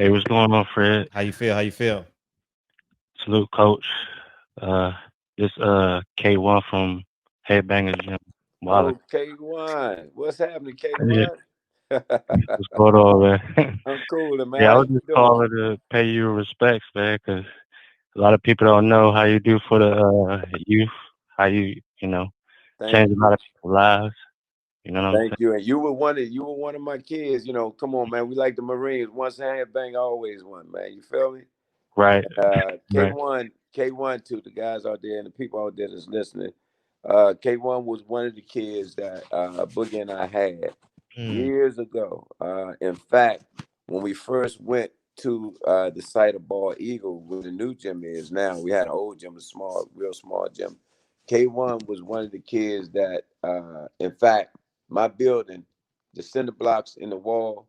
Hey, what's going on, Fred? How you feel? How you feel? Salute, Coach. Uh, this K1 from Headbangers Gym. Wally. Oh, K1. What's happening, Yeah, K1? what's going on, man? I'm cool, man. Yeah, How I was you just doing? calling to pay you respects, man, because a lot of people don't know how you do for the youth, how you Thank change a lot you. of people's lives. You know what I'm Thank you. And you were one of my kids. Come on, man. We like the Marines. Once a hand bang, always one, man. You feel me? saying? Right, right. K1 to the guys out there and the people out there that's listening. K1 was one of the kids that Boogie and I had Mm. years ago. In fact, when we first went to the site of Bald Eagle, where the new gym is now, we had an old gym, a small, real small gym. K1 was one of the kids that, in fact, my building, the cinder blocks in the wall,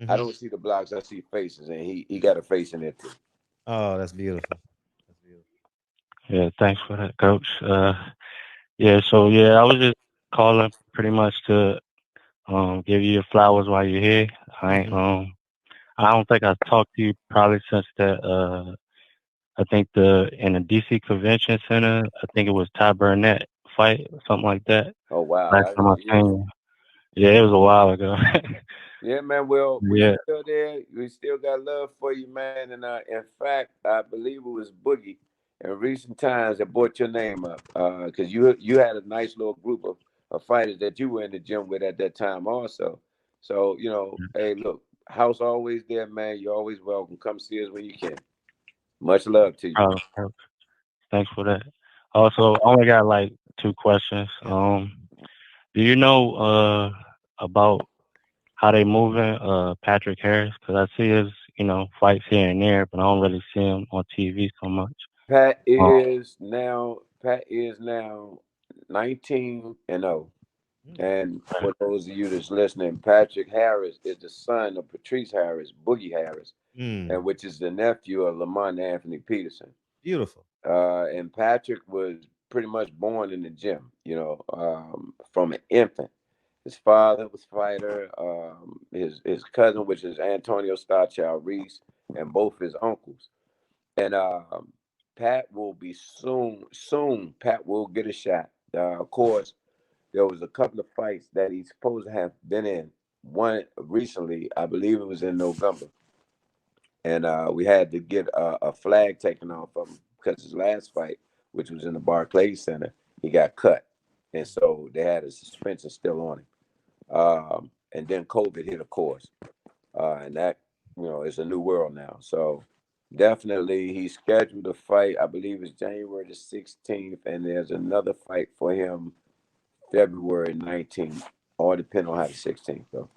I Hmm. don't see the blocks, I see faces, and he got a face in it too. Oh, that's beautiful. That's beautiful. Yeah, thanks for that, Coach. Yeah, so yeah, I was just calling pretty much to give you your flowers while you're here. I ain't Hmm. I don't think I've talked to you probably since that. I think the in the DC Convention Center. I think it was Ty Burnett fight or something like that. Oh wow, Last time I yeah, seen you. Yeah, it was a while ago. yeah, man. Well, we Yeah. still there. We still got love for you, man. And in fact, I believe it was Boogie in recent times that brought your name up because you had a nice little group of fighters that you were in the gym with at that time, also. So hey, look, house always there, man. You're always welcome. Come see us when you can. Much love to you. Oh, thanks for that. Also, I only got like two questions. Yeah. Do you know about how they moving Patrick Harris? Because I see his fights here and there, but I don't really see him on TV so much. Pat is now 19-0. Mm. And for those of you that's listening, Patrick Harris is the son of Patrice Harris, Boogie Harris, Mm. and which is the nephew of Lamont Anthony Peterson. Beautiful. And Patrick was pretty much born in the gym, from an infant. His father was fighter. His cousin, which is Antonio Starchild Reese, and both his uncles. And Pat will be soon. Soon, Pat will get a shot. Of course, there was a couple of fights that he's supposed to have been in. One recently, I believe it was in November, and we had to get a flag taken off of him because his last fight, which was in the Barclays Center, he got cut, and so they had a suspension still on him. And then COVID hit, of course, and that it's a new world now. So definitely, he's scheduled to fight. I believe it's January the 16th, and there's another fight for him February 19th, all depending on how the 16th go.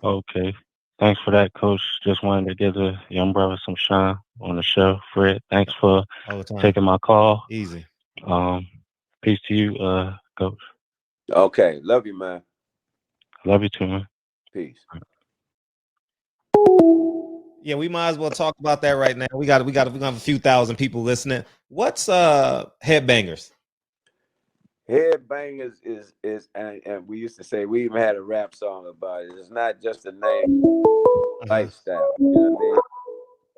Okay. Thanks for that, Coach. Just wanted to give the young brother some shine on the show. Fred, thanks for All the time. taking my call. Easy. Um, peace to you, Coach. Okay, love you, man. Love you too, man. Peace. Yeah, we might as well talk about that right now. We got a few thousand people listening. What's headbangers? Headbangers is and we used to say we even had a rap song about it. It's not just a name, Uh-huh. lifestyle. You know what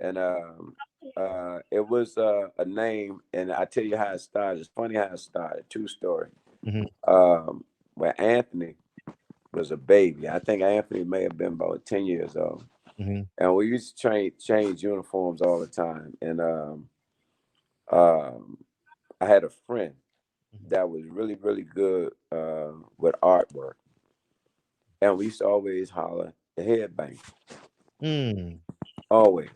I mean? And it was a name, and I tell you how it started. It's funny how it started. True story. Hmm. Where Anthony was a baby. I think Anthony may have been about 10 years old, Hmm. and we used to change uniforms all the time. And um, I had a friend that was really really good with artwork, and we used to always holler the headbang, Mm. always.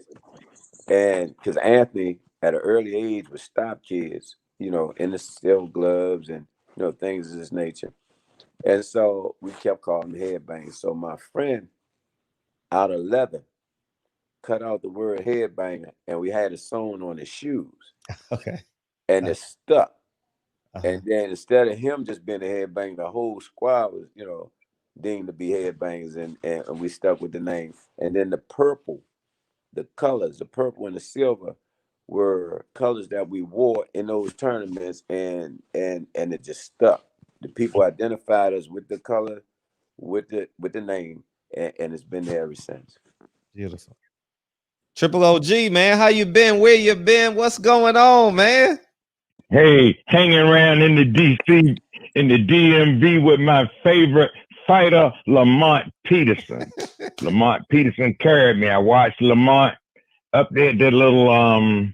And because Anthony at an early age would stop kids, in the steel gloves and things of this nature. And so we kept calling him headbang. So my friend out of leather cut out the word headbanger, and we had it sewn on his shoes, Okay. and Uh, it stuck. uh-huh. And then instead of him just being a headbanger, the whole squad was, deemed to be headbangers, and we stuck with the name. And then the purple, the colors, the purple and the silver, were colors that we wore in those tournaments, and it just stuck. The people identified us with the color, with the name, and it's been there ever since. Beautiful. Triple OG, man, how you been? Where you been? What's going on, man? Hey, hanging around in the DC, in the DMV with my favorite fighter, Lamont Peterson. Lamont Peterson carried me. I watched Lamont up there at that little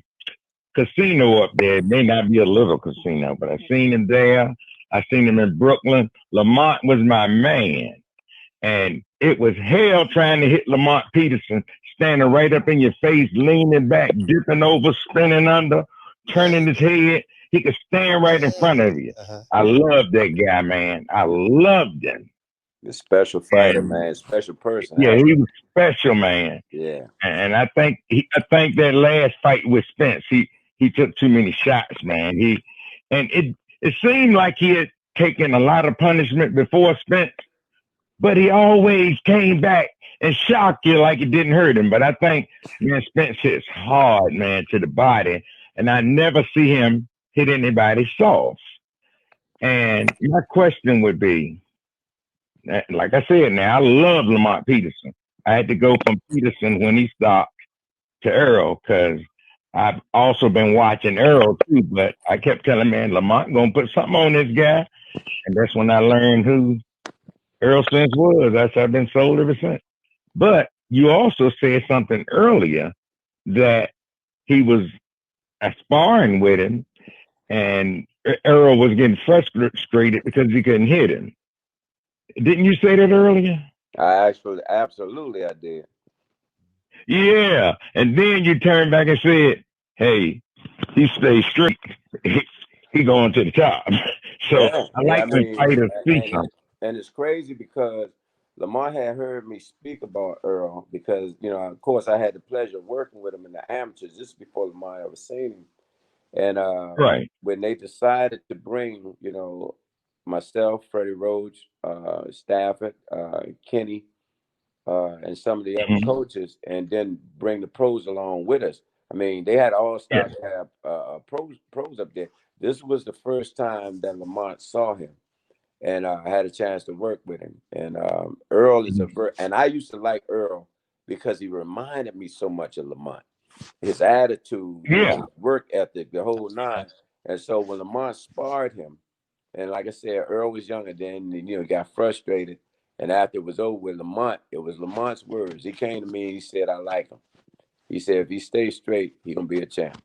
casino up there. It may not be a little casino, but I seen him there. I seen him in Brooklyn. Lamont was my man. And it was hell trying to hit Lamont Peterson, standing right up in your face, leaning back, dipping over, spinning under, turning his head. He could stand right in front of you. I loved that guy, man. I loved him. The special fighter, man. Special person. Yeah, he was special, man. Yeah. And I think that last fight with Spence, he took too many shots, man. It seemed like he had taken a lot of punishment before Spence, but he always came back and shocked you like it didn't hurt him. But I think, man, Spence hits hard, man, to the body, and I never see him hit anybody soft. And my question would be, like I said, now I love Lamont Peterson. I had to go from Peterson when he stopped to Errol because I've also been watching Errol too. But I kept telling man, Lamont gonna put something on this guy, and that's when I learned who Errol Spence was. I've been sold ever since. But you also said something earlier that he was sparring with him, and Errol was getting frustrated because he couldn't hit him. Didn't you say that earlier? Absolutely, I did. Yeah, and then you turned back and said, "Hey, he stays straight. He going to the top." So yeah, I like when fighters see something. And it's crazy because Lamont had heard me speak about Errol because, you know, of course, I had the pleasure of working with him in the amateurs just before Lamont ever seen him. And right when they decided to bring, you know, myself, Freddie Roach, Stafford, Kenny, and some of the other coaches, and then bring the pros along with us. I mean, they had all-stars, they had pros up there. This was the first time that Lamont saw him, and I had a chance to work with him. And Errol is and I used to like Errol because he reminded me so much of Lamont. His attitude, his work ethic, the whole nine. And so when Lamont sparred him, and like I said, Earl was younger then, and, you know, got frustrated. And after it was over with Lamont, it was Lamont's words. He came to me and he said, I like him. He said, if he stays straight, he's going to be a champ.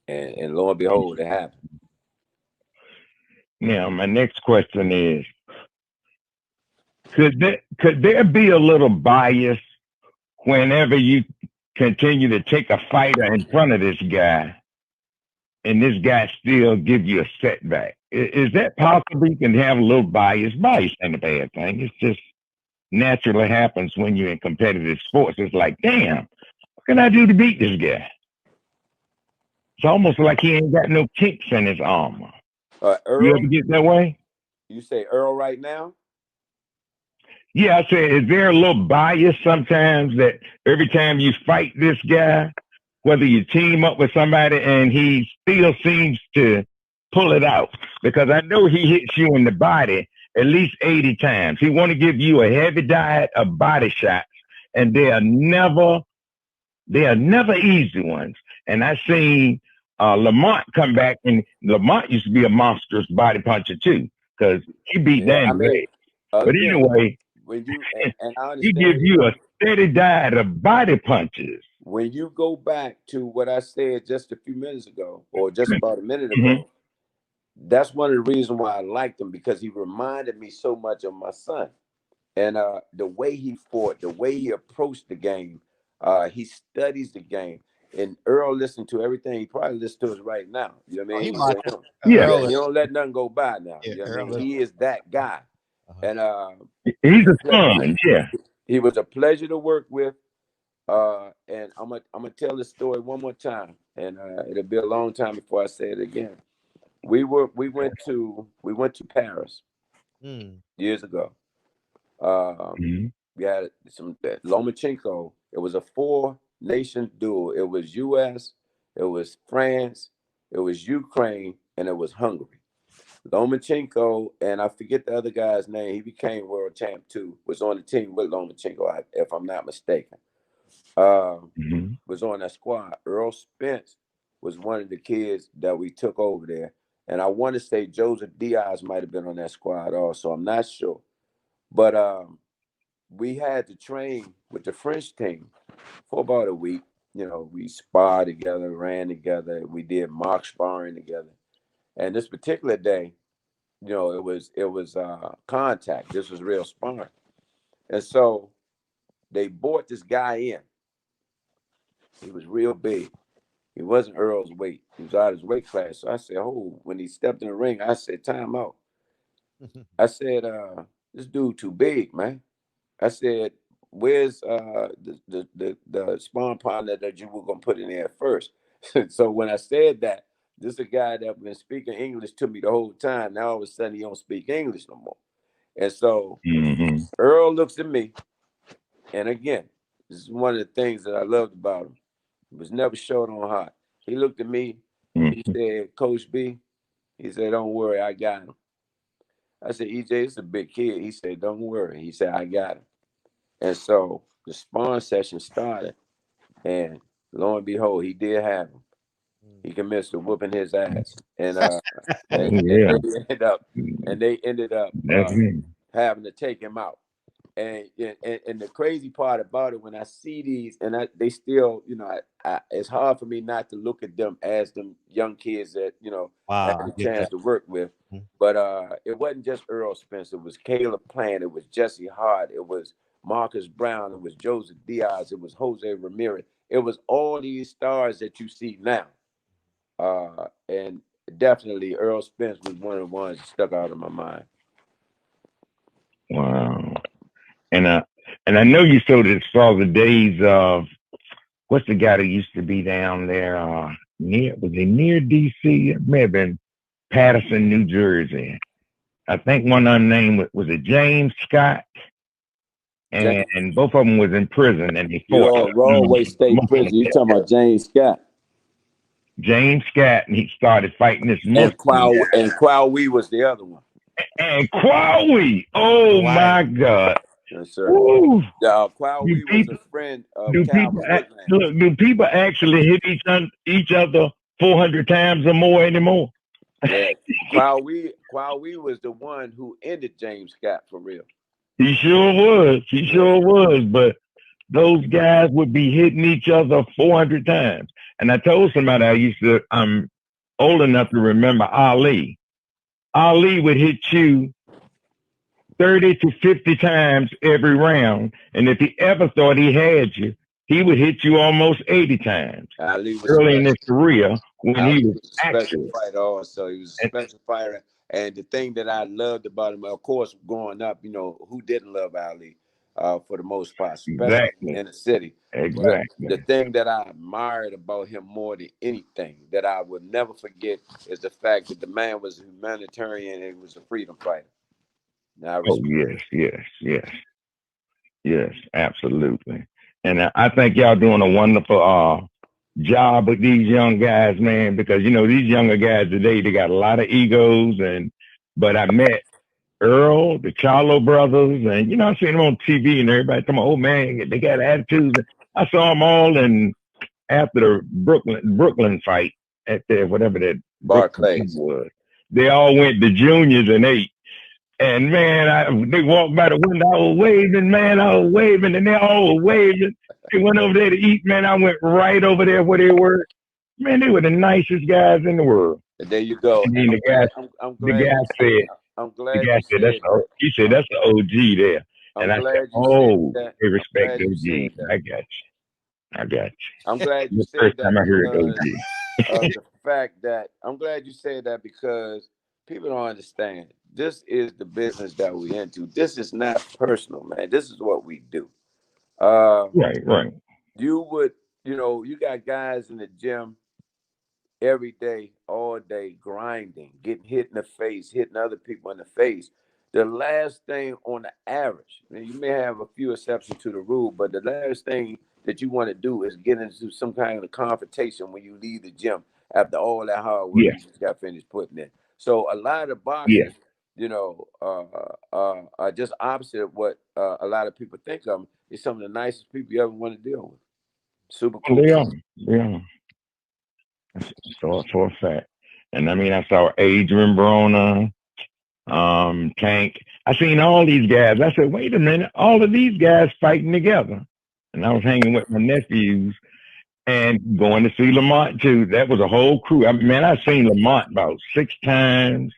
And lo and behold, it happened. Now, my next question is, could there be a little bias whenever you continue to take a fighter in front of this guy and this guy still give you a setback? Is that possible? You can have a little bias. Bias ain't a bad thing. It's just naturally happens when you're in competitive sports. It's like, damn, what can I do to beat this guy? It's almost like he ain't got no kinks in his armor. Earl, you ever get that way? You say Earl right now? Yeah, I said, is there a little bias sometimes that every time you fight this guy, whether you team up with somebody and he still seems to pull it out? Because I know he hits you in the body at least 80 times. He want to give you a heavy diet of body shots, and they are never easy ones. And I seen Lamont come back, and Lamont used to be a monstrous body puncher too, because he beat Dan Ray. But anyway, when you and I understand, he gives you a steady diet of body punches. When you go back to what I said just a few minutes ago, or just about a minute ago, that's one of the reasons why I liked him, because he reminded me so much of my son. And the way he fought, the way he approached the game, he studies the game. And Earl listened to everything. He probably listens to us right now. You know what I mean? He don't let nothing go by now. You know what I mean? He is that guy. And he's a fun, he was a pleasure to work with. And I'm gonna tell this story one more time, and it'll be a long time before I say it again. We went to Paris years ago. We had some Lomachenko. It was a 4-nation duel. It was U.S., it was France, it was Ukraine, and it was Hungary. Lomachenko, and I forget the other guy's name. He became world champ too. Was on the team with Lomachenko, if I'm not mistaken. was on that squad. Errol Spence was one of the kids that we took over there. And I want to say Joseph Diaz might have been on that squad also. I'm not sure. But we had to train with the French team for about a week. You know, we sparred together, ran together. We did mock sparring together. And this particular day, you know, it was contact. This was real sparring. And so they brought this guy in. He was real big. He wasn't Earl's weight. He was out of his weight class. So I said, oh, when he stepped in the ring, I said, time out. I said, this dude too big, man. I said, where's the spawn partner that you were gonna put in there first? So when I said that, this is a guy that been speaking English to me the whole time. Now all of a sudden he don't speak English no more. And so Earl looks at me, and again, this is one of the things that I loved about him. He was never short on heart. He looked at me, he said, Coach B, he said, don't worry, I got him. I said, EJ, it's a big kid. He said, don't worry. He said, I got him. And so the spawn session started, and lo and behold, he did have him. He commenced to whooping his ass, and they ended up having to take him out. And the crazy part about it, when I see these, and they still, you know, it's hard for me not to look at them as them young kids that, you know, I had a chance to work with. But it wasn't just Errol Spence. It was Caleb Plant. It was Jesse Hart. It was Marcus Brown. It was Joseph Diaz. It was Jose Ramirez. It was all these stars that you see now. And definitely Errol Spence was one of the ones that stuck out of my mind. Wow. And I know you saw the days of what's the guy that used to be down there near DC? It may have been Patterson, New Jersey. I think one unnamed was it James Scott? And both of them was in prison and they fought. Rollway State Prison. You talking about James Scott? James Scott, and he started fighting this Muslim. And Kwawi was the other one. And Kwawi, oh my God. Yes, sir. Kwawi was a friend of Calvin Woodland. Do people actually hit each other 400 times or more anymore? Yeah. Kwawi was the one who ended James Scott for real. He sure was. But those guys would be hitting each other 400 times. And I told somebody I'm old enough to remember Ali. Ali would hit you 30 to 50 times every round. And if he ever thought he had you, he would hit you almost 80 times. Ali was early in his career when Ali he was a special fighter also. He was a special fighter. And the thing that I loved about him, of course, growing up, you know, who didn't love Ali for the most part, especially in the city. Exactly. But the thing that I admired about him more than anything that I would never forget is the fact that the man was a humanitarian and he was a freedom fighter. Now, yes, absolutely. And I think y'all doing a wonderful job with these young guys, man, because you know these younger guys today, they got a lot of egos. But I met Earl, the Charlo brothers, and you know I seen them on TV, and everybody talking, oh man, they got attitudes. I saw them all, and after the Brooklyn fight at the whatever that Barclays was, they all went to juniors and ate. And man, they walked by the window. I was waving, and they all were waving. They went over there to eat. Man, I went right over there where they were. Man, they were the nicest guys in the world. There you go. And then the guy said, he said, that's the OG there. And I said, oh, they respect OG. I got you. I'm glad you said first that. time I heard OG. The fact that I'm glad you said that because people don't understand. This is the business that we're into. This is not personal, man. This is what we do. Right. You got guys in the gym every day, all day, grinding, getting hit in the face, hitting other people in the face. The last thing on the average, you may have a few exceptions to the rule, but the last thing that you want to do is get into some kind of confrontation when you leave the gym after all that hard work you just got finished putting in. So a lot of boxers, are just opposite of what a lot of people think of them. It's some of the nicest people you ever want to deal with. Super cool. They are. Yeah. So for a fact. And I mean, I saw Adrian Broner, Tank. I seen all these guys. I said, wait a minute, all of these guys fighting together. And I was hanging with my nephews and going to see Lamont too. That was a whole crew. I mean, man, I've seen Lamont about 6 times,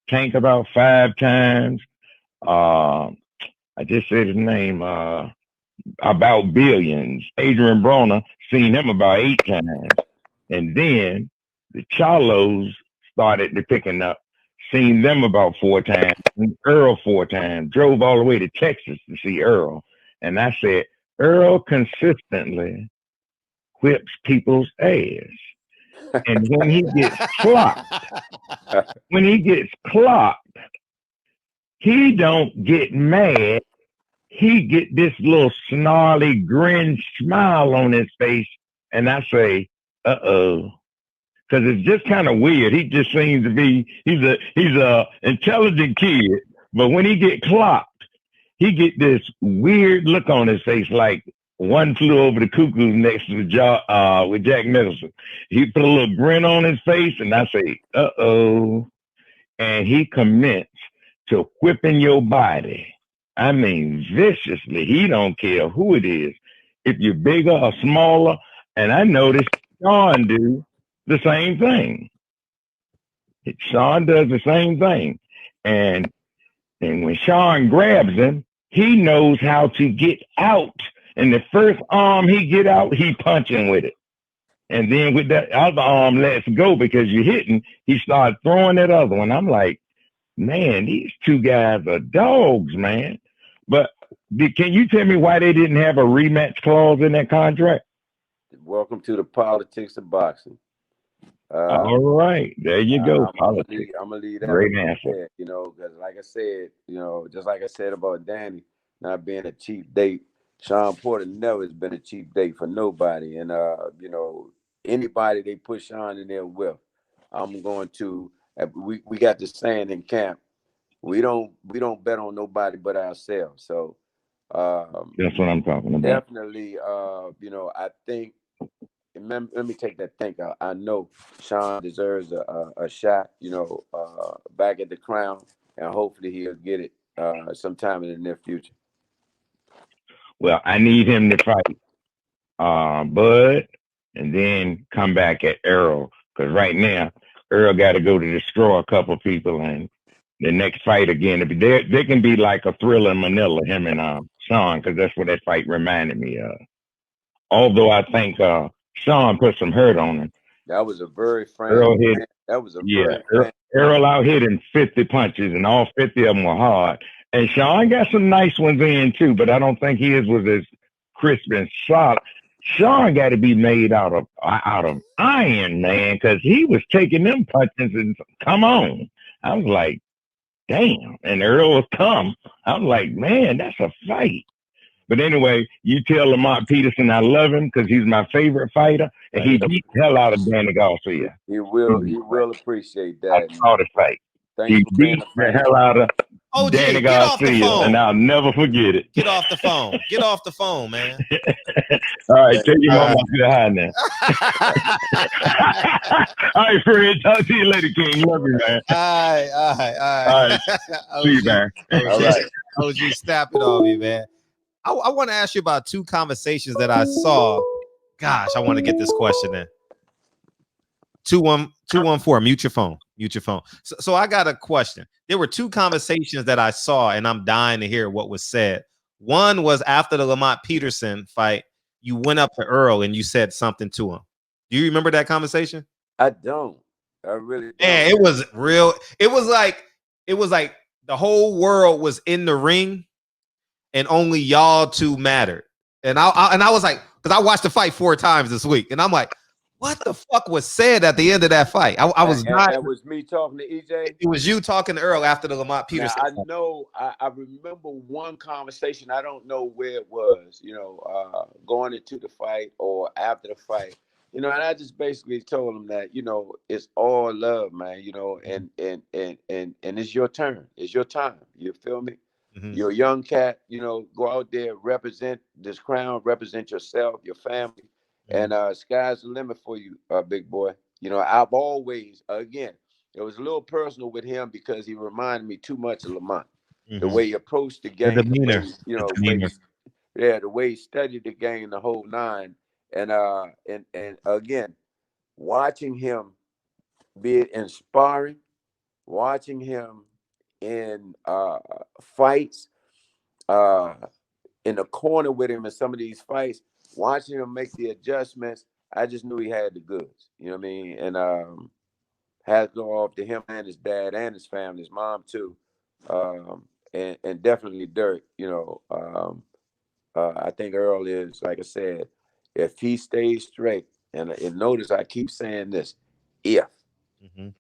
Tank about 5 times. I just said his name, about Billions. Adrian Broner, seen him about 8 times. And then the Charlos started to picking up. Seen them about 4 times. And Earl 4 times. Drove all the way to Texas to see Earl. And I said, Earl consistently whips people's ass. And when he gets clocked, he don't get mad. He get this little snarly grin smile on his face. And I say, uh-oh. Because it's just kind of weird. He just seems to be, he's a intelligent kid. But when he get clocked, he get this weird look on his face, like One Flew Over the Cuckoo's next to with Jack Nicholson. He put a little grin on his face, and I say, uh-oh. And he commenced to whipping your body. I mean, viciously. He don't care who it is. If you're bigger or smaller, and I noticed Sean do the same thing. Sean does the same thing. And when Sean grabs him, he knows how to get out. And the first arm he get out, he punching with it. And then with that other arm lets go because you're hitting, he started throwing that other one. I'm like, man, these two guys are dogs, man. But can you tell me why they didn't have a rematch clause in that contract? Welcome to the politics of boxing. All right, there you go. I'm gonna leave that. Great answer. You know, because like I said, you know, just like I said about Danny not being a cheap date, Sean Porter never has been a cheap date for nobody. And you know, anybody they put Sean in there with, I'm going to. We got this saying in camp: we don't bet on nobody but ourselves. So that's what I'm talking about. Definitely, you know, I think. Let me take that think out. I know Sean deserves a shot, you know, back at the crown, and hopefully he'll get it sometime in the near future. Well, I need him to fight Bud and then come back at Errol, because right now Errol got to go to destroy a couple people, and the next fight again, they can be like a Thriller in Manila, him and Sean, because that's what that fight reminded me of. Although I think Sean put some hurt on him. That was a very frank. Errol hit, that was a Errol out hitting 50 punches, and all 50 of them were hard. And Sean got some nice ones in too, but I don't think his was as crisp and solid. Sean got to be made out of iron, man, because he was taking them punches and come on. I was like, damn. And Earl was come. I was like, man, that's a fight. But anyway, you tell Lamont Peterson I love him because he's my favorite fighter, and he beat the hell out of Danny Garcia. He will appreciate that. I saw the fight. He beat the hell out of Danny Garcia, and I'll never forget it. Get off the phone. Get off the phone, man. All right, take your mama to the high now. All right, Fred. Talk to you later, King. Love you, man. All right. See you, man. All right. OG, snap it on me, man. I want to ask you about 2 conversations that I saw. Gosh, I want to get this question in. 214. Mute your phone. Mute your phone. So I got a question. There were 2 conversations that I saw, and I'm dying to hear what was said. One was after the Lamont Peterson fight. You went up to Earl and you said something to him. Do you remember that conversation? I don't. I really don't. Yeah, it was real. It was like the whole world was in the ring, and only y'all 2 mattered. And I was like, because I watched the fight 4 times this week, and I'm like, what the fuck was said at the end of that fight? I was not. That was me talking to EJ. It was you talking to Earl after the Lamont Peterson. Now, I know. I remember one conversation. I don't know where it was. You know, going into the fight or after the fight. You know, and I just basically told him that, you know, it's all love, man. You know, and it's your turn. It's your time. You feel me? Mm-hmm. You're a young cat. You know, go out there, represent this crown, represent yourself, your family. And sky's the limit for you, big boy. You know, I've always, again, it was a little personal with him because he reminded me too much of Lamont. The way he approached the game, demeanor. the way he studied the game, the whole nine. And again, watching him be it in sparring, watching him in fights, in the corner with him in some of these fights, watching him make the adjustments, I just knew he had the goods. You know what I mean? And had to go off to him and his dad and his family, his mom too, and definitely Dirk. You know, I think Earl is, like I said, if he stays straight, and notice I keep saying this, if. You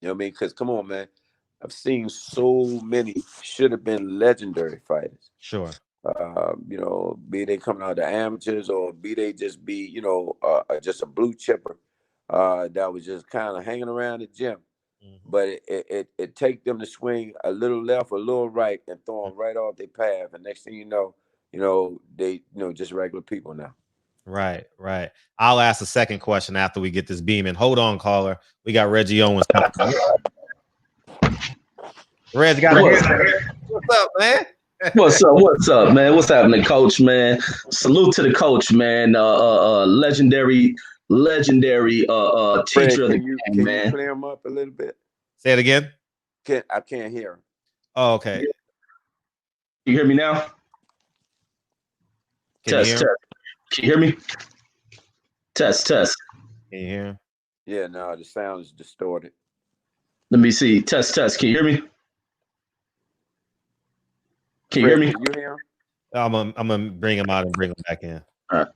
know what I mean? Because come on, man, I've seen so many should have been legendary fighters. Sure. You know, be they coming out the amateurs or be they just be, you know, just a blue chipper that was just kind of hanging around the gym. But it take them to swing a little left, a little right, and throw them right off their path. And next thing you know, they, just regular people now. Right. I'll ask the second question after we get this beaming. Hold on, caller. We got Reggie Owens coming. Reg, got what's up, man? What's up, man? What's happening, coach, man? Salute to the coach, man. Legendary teacher of the game, can man. you clear him up a little bit? Say it again. I can't hear him. Oh, okay. You hear me now? Test. Can you hear me? Test. Can you hear him? Yeah, no, the sound is distorted. Let me see. Test. Can you hear me? Can you hear me? Can you hear him? I'm gonna bring him out and bring him back in. All right.